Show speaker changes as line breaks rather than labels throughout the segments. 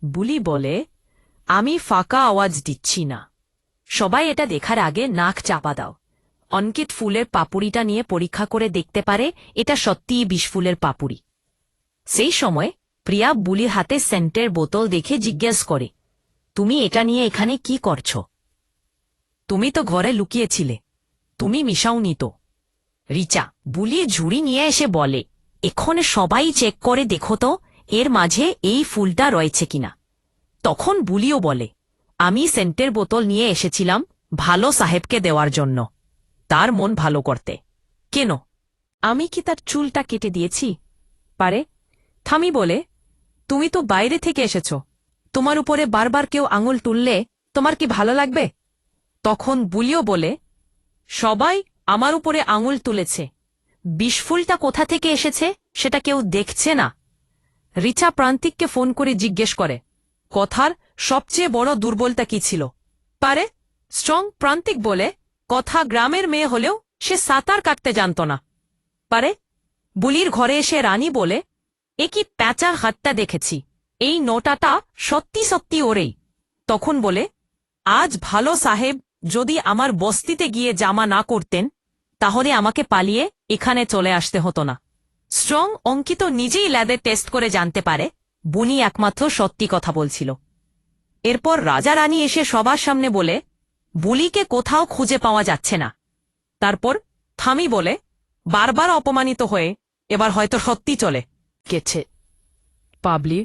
বুলি বলে, আমি ফাঁকা আওয়াজ দিচ্ছি না। সবাই এটা দেখার আগে নাক চাপা দাও। অঙ্কিত ফুলের পাপুড়িটা নিয়ে পরীক্ষা করে দেখতে পারে এটা সত্যিই বিষফুলের পাপুড়ি। সেই সময় প্রিয়া বুলির হাতে সেন্টের বোতল দেখে জিজ্ঞেস করে, তুমি এটা নিয়ে এখানে কি করছ? তুমি তো ঘরে লুকিয়েছিলে, তুমি মিশাওনি তো? রিচা বুলি ঝুড়ি নিয়ে এসে বলে, এখানে সবাই চেক করে দেখো তো এর মাঝে এই ফুলটা রয়েছে কিনা। তখন বুলিও বলে, আমি সেন্টের বোতল নিয়ে এসেছিলাম ভালো সাহেবকে দেওয়ার জন্য, তার মন ভালো করতে। কেন, আমি কি তার চুলটা কেটে দিয়েছি? পারে। থামি বলে, তুমি তো বাইরে থেকে এসেছ, তোমার উপরে বারবার কেউ আঙুল তুললে তোমার কি ভালো লাগবে? তখন বুলিও বলে, সবাই আমার উপরে আঙুল তুলেছে, বিষফুলটা কোথা থেকে এসেছে সেটা কেউ দেখছে না। রিচা প্রান্তিককে ফোন করে জিজ্ঞেস করে, কথার সবচেয়ে বড় দুর্বলতা কি ছিল? পারে। স্ট্রং। প্রান্তিক বলে, কথা গ্রামের মেয়ে হলেও সে সাঁতার কাটতে জানত না। পারে। বুলির ঘরে এসে রানী বলে, এ কি প্যাঁচার হাতটা দেখেছি, এই নোটাটা সত্যি সত্যি ওরেই। তখন বলে, আজ ভালো সাহেব যদি আমার বস্তিতে গিয়ে জামা না করতেন তাহলে আমাকে পালিয়ে এখানে চলে আসতে হতো না। স্ট্রং অঙ্কিত নিজেই ল্যাবে টেস্ট করে জানতে পারে বুনি একমাত্র সত্যি কথা বলছিল। এরপর রাজা রানী এসে সবার সামনে বলে, বুলিকে কোথাও খুঁজে পাওয়া যাচ্ছে না। তারপর থামি বলে, বারবার অপমানিত হয়ে এবার হয়তো সত্যি চলে গেছে। পাবলি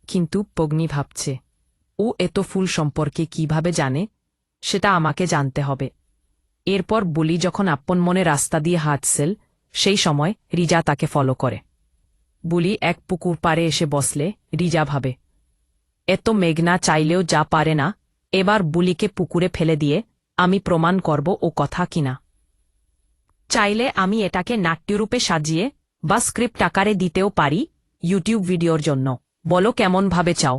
কিন্তু পগ্নি ভাবছে, ও এত ফুল সম্পর্কে কিভাবে জানে সেটা আমাকে জানতে হবে। এরপর বুলি যখন আপন মনে রাস্তা দিয়ে হাঁটছিল সেই সময় রিজা তাকে ফলো করে। বুলি এক পুকুর পাড়ে এসে বসলে রিজা ভাবে, এত মেঘনা চাইলেও যা পারে না, এবার বুলিকে পুকুরে ফেলে দিয়ে আমি প্রমাণ করব ও কথা কিনা। চাইলে আমি এটাকে নাট্যরূপে সাজিয়ে বা স্ক্রিপ্ট আকারে দিতেও পারি ইউটিউব ভিডিওর জন্য। বলো কেমন ভাবে চাও?